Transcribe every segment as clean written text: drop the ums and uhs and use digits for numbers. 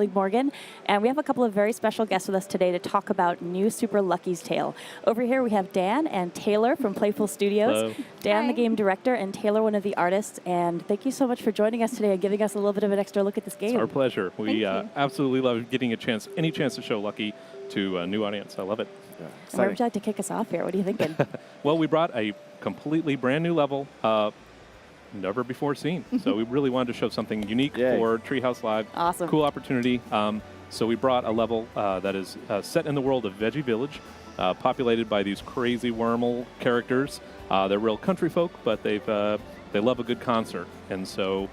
Morgan, and we have a couple of very special guests with us today to talk about new Super Lucky's Tale. Over here we have Dan and Taylor from Playful Studios. Hello. Dan, Hi. the game director, and Taylor, one of the artists. And thank you so much for joining us today and giving us a little bit of an extra look at this game. It's our pleasure. We Thank you. absolutely love getting any chance to show Lucky to a new audience. I love it. And where would you like to kick us off here? What are you thinking? Well, we brought a completely brand new level, never before seen. So we really wanted to show something unique for Treehouse Live. Awesome. Cool opportunity. So we brought a level that is set in the world of Veggie Village, populated by these crazy wormhole characters. They're real country folk, but they love a good concert. And so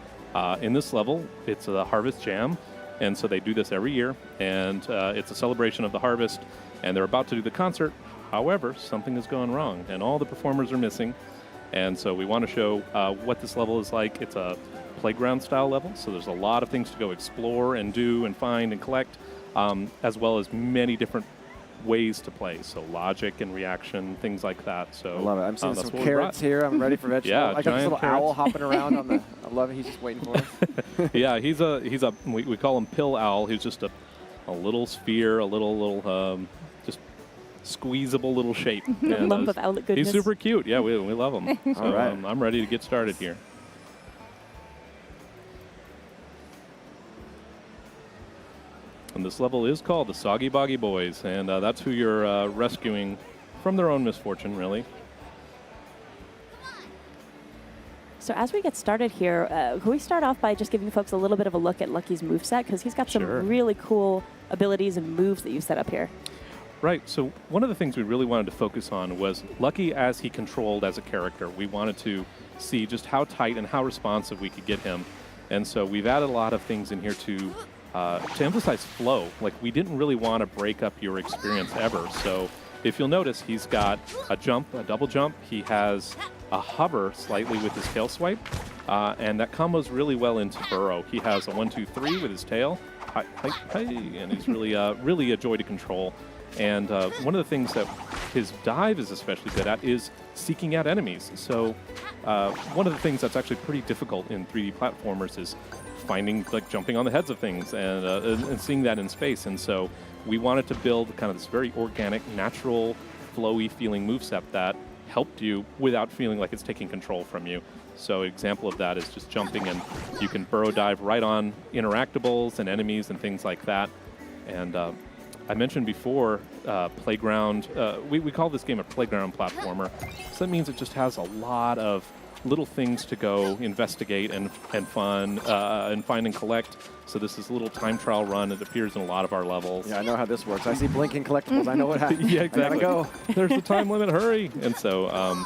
in this level, it's a Harvest Jam. And so they do this every year, and it's a celebration of the harvest, and they're about to do the concert. However, something has gone wrong, and all the performers are missing. And so we want to show what this level is like. It's a playground-style level, so there's a lot of things to go explore and do and find and collect, as well as many different ways to play, so logic and reaction, things like that. So I love it. I'm seeing that's some what we carrots here. I'm ready for vegetables. Yeah, I got this little giant owl carrots. hopping around on the. I love it. He's just waiting for us. Yeah, he's a we call him Pill Owl. He's just a little sphere, a little just squeezable little shape. And, Lump of outlet goodness. he's super cute. Yeah, we love him. So All right. I'm ready to get started here. And this level is called the Soggy Boggy Boys, and that's who you're rescuing from their own misfortune, really. So as we get started here, can we start off by just giving folks a little bit of a look at Lucky's moveset? Because he's got some Sure. really cool abilities and moves that you set up here. Right, so one of the things we really wanted to focus on was Lucky as he controlled as a character. We wanted to see just how tight and how responsive we could get him. And so we've added a lot of things in here to emphasize flow. Like, we didn't really want to break up your experience ever. So if you'll notice, he's got a jump, a double jump. He has a hover slightly with his tail swipe, and that combos really well into burrow. He has a 1-2-3 with his tail, hi, hi, hi, and he's really a joy to control. And one of the things that his dive is especially good at is seeking out enemies. So one of the things that's actually pretty difficult in 3D platformers is finding, like, jumping on the heads of things and seeing that in space. And so we wanted to build kind of this very organic, natural, flowy feeling moveset that helped you without feeling like it's taking control from you. So an example of that is just jumping, and you can burrow dive right on interactables and enemies and things like that. And I mentioned before, playground, we call this game a playground platformer. So that means it just has a lot of little things to go investigate and fun and find and collect. So this is a little time trial run. It appears in a lot of our levels. Yeah, I know how this works. I see blinking collectibles. I know what happens. Yeah, exactly. I gotta go. There's the time limit, hurry. And so,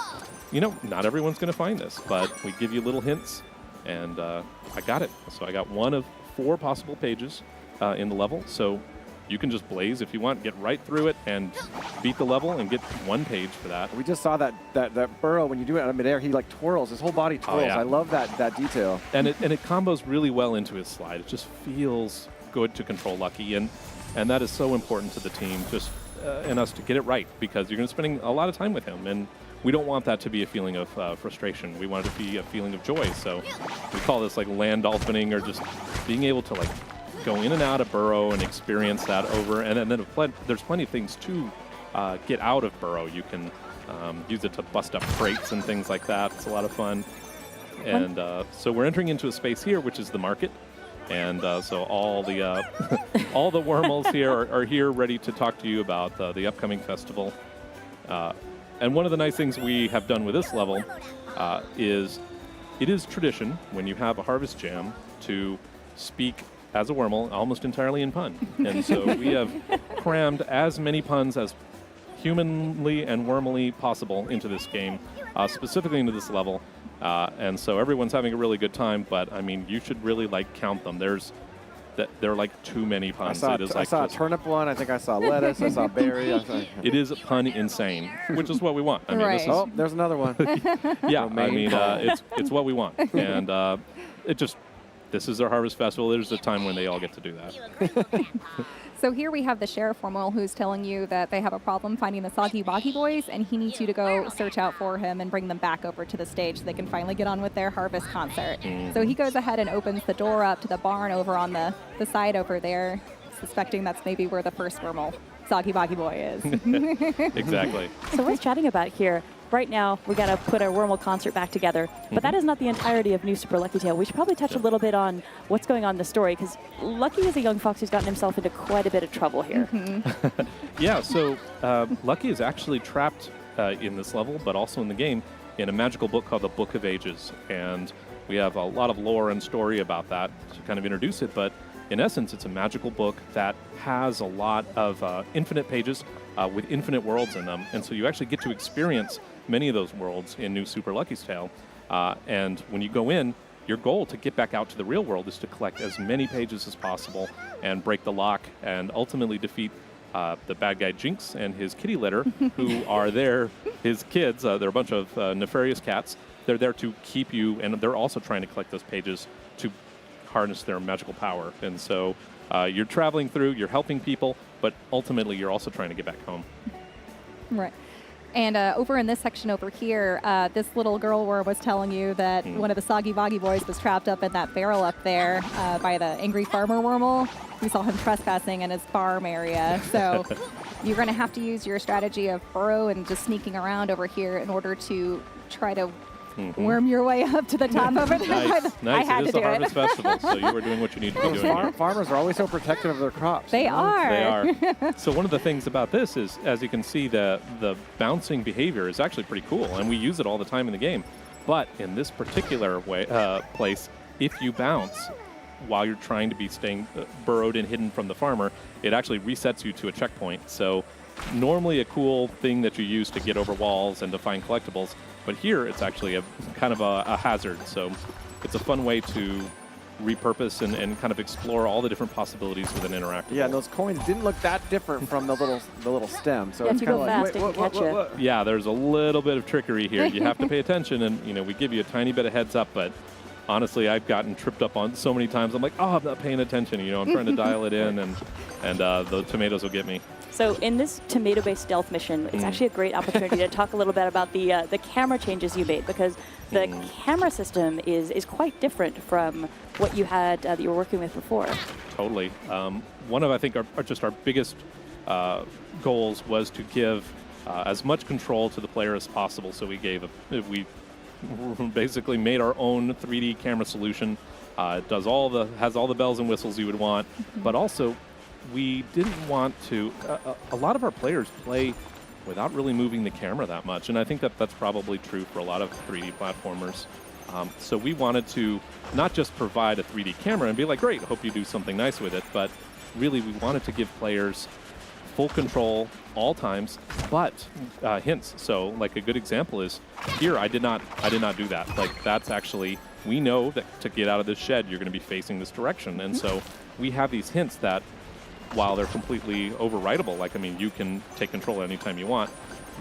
you know, not everyone's going to find this, but we give you little hints, and I got it. So I got one of 4 possible pages in the level. So you can just blaze if you want, get right through it and beat the level and get 1 page for that. We just saw that burrow. When you do it out of midair, he like twirls. His whole body twirls. yeah. I love that detail. And it combos really well into his slide. It just feels good to control Lucky, and that is so important to the team, just and us to get it right, because you're going to be spending a lot of time with him, and we don't want that to be a feeling of frustration. We want it to be a feeling of joy. So we call this like land dolphining, or just being able to like go in and out of burrow and experience that over. And then there's plenty of things to get out of burrow. You can use it to bust up crates and things like that. It's a lot of fun. And so we're entering into a space here, which is the market. And so all the all the wormholes here are here ready to talk to you about the upcoming festival. And one of the nice things we have done with this level is it is tradition when you have a harvest jam to speak as a wormhole almost entirely in pun. And so we have crammed as many puns as humanly and wormally possible into this game, specifically into this level. And so everyone's having a really good time, but I mean, you should really like count them. There are like too many puns. I saw a turnip one. I think I saw lettuce. I saw berry. It is pun insane, which is what we want. I mean, Right. this is, Oh, there's another one. yeah, I Romaine. mean, it's what we want. And it just, this is their harvest festival. There's a time when they all get to do that. So here we have the sheriff Wormhole who's telling you that they have a problem finding the Soggy Boggy Boys, and he needs you to go search out for him and bring them back over to the stage so they can finally get on with their harvest concert. So he goes ahead and opens the door up to the barn over on the side over there, suspecting that's maybe where the first Wormhole Soggy Boggy Boy is. Exactly. So worth chatting about here. Right now, we got to put our Wormhole concert back together, but that is not the entirety of New Super Lucky Tale. We should probably touch a little bit on what's going on in the story, because Lucky is a young fox who's gotten himself into quite a bit of trouble here. Yeah, so Lucky is actually trapped in this level, but also in the game, in a magical book called the Book of Ages. And we have a lot of lore and story about that to kind of introduce it, but in essence, it's a magical book that has a lot of infinite pages with infinite worlds in them. And so you actually get to experience many of those worlds in New Super Lucky's Tale. And when you go in, your goal to get back out to the real world is to collect as many pages as possible and break the lock and ultimately defeat the bad guy Jinx and his kitty litter, who are his kids. They're a bunch of nefarious cats. They're there to keep you, and they're also trying to collect those pages to harness their magical power. And so you're traveling through, you're helping people, but ultimately you're also trying to get back home. Right. And over in this section over here, this little girl was telling you that one of the Soggy Boggy Boys was trapped up in that barrel up there by the angry farmer Wormhole. We saw him trespassing in his farm area. So you're going to have to use your strategy of burrow and just sneaking around over here in order to try to worm your way up to the top over there. Nice. I had It is to the do Harvest Festival, so you were doing what you need to be doing here. Farmers are always so protective of their crops. They are. They are. So one of the things about this is, as you can see, the bouncing behavior is actually pretty cool, and we use it all the time in the game. But in this particular place, if you bounce while you're trying to be staying burrowed and hidden from the farmer, it actually resets you to a checkpoint. So normally a cool thing that you use to get over walls and to find collectibles, but here it's actually a kind of a hazard. So it's a fun way to repurpose and kind of explore all the different possibilities with an interactive Yeah, and world. those coins didn't look that different from the little stem. So Yeah, it's if you kind go of fast, like, it can catch you. Yeah, there's a little bit of trickery here. You have to pay attention, and we give you a tiny bit of heads up, but honestly, I've gotten tripped up on so many times. I'm like, oh, I'm not paying attention. I'm trying to dial it in, and the tomatoes will get me. So in this tomato-based stealth mission, it's actually a great opportunity to talk a little bit about the camera changes you made, because the camera system is quite different from what you had that you were working with before. Totally. One of, I think, our biggest goals was to give as much control to the player as possible. So we basically made our own 3D camera solution. It has all the bells and whistles you would want, but also we didn't want to. A lot of our players play without really moving the camera that much, and I think that's probably true for a lot of 3D platformers. So we wanted to not just provide a 3D camera and be like, great, hope you do something nice with it, but really we wanted to give players full control all times, but hints. So like a good example is here, I did not do that. Like that's actually, we know that to get out of this shed, you're going to be facing this direction. And so we have these hints that while they're completely overwritable, you can take control anytime you want,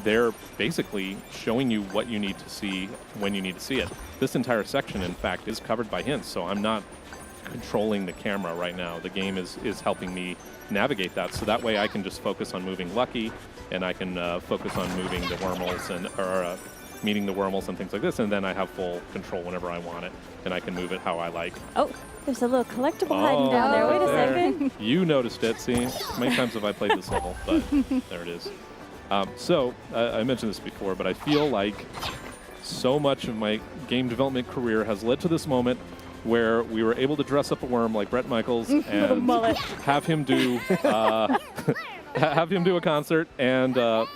they're basically showing you what you need to see when you need to see it. This entire section, in fact, is covered by hints, so I'm not controlling the camera right now. The game is helping me navigate that, so that way I can just focus on moving Lucky, and I can focus on moving the wormholes or meeting the wormholes and things like this, and then I have full control whenever I want it, and I can move it how I like. Oh, there's a little collectible hiding down there. Wait a second. You noticed it. See, how many times have I played this level? But there it is. So I mentioned this before, but I feel like so much of my game development career has led to this moment where we were able to dress up a worm like Bret Michaels and have him do a concert, and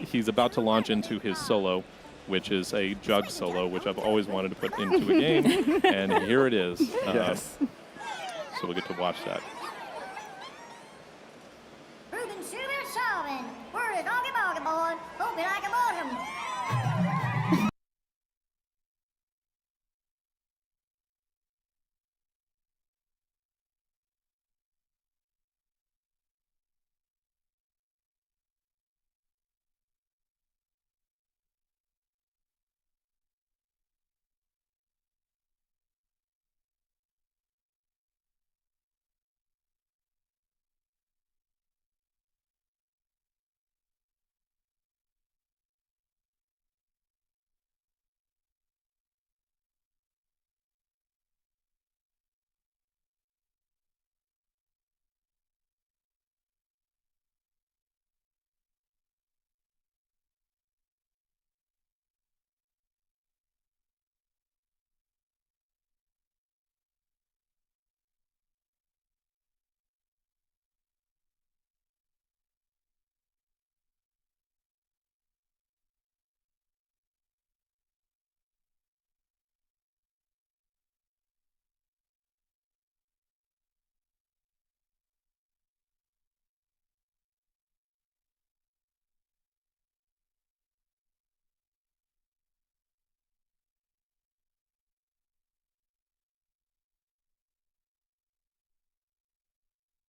he's about to launch into his solo, which is a jug solo, which I've always wanted to put into a game, and here it is. Yes. So we'll get to watch that. Ruben Sugar Solving. We're the Doggy Boggy Boy. Hope you like a bottom.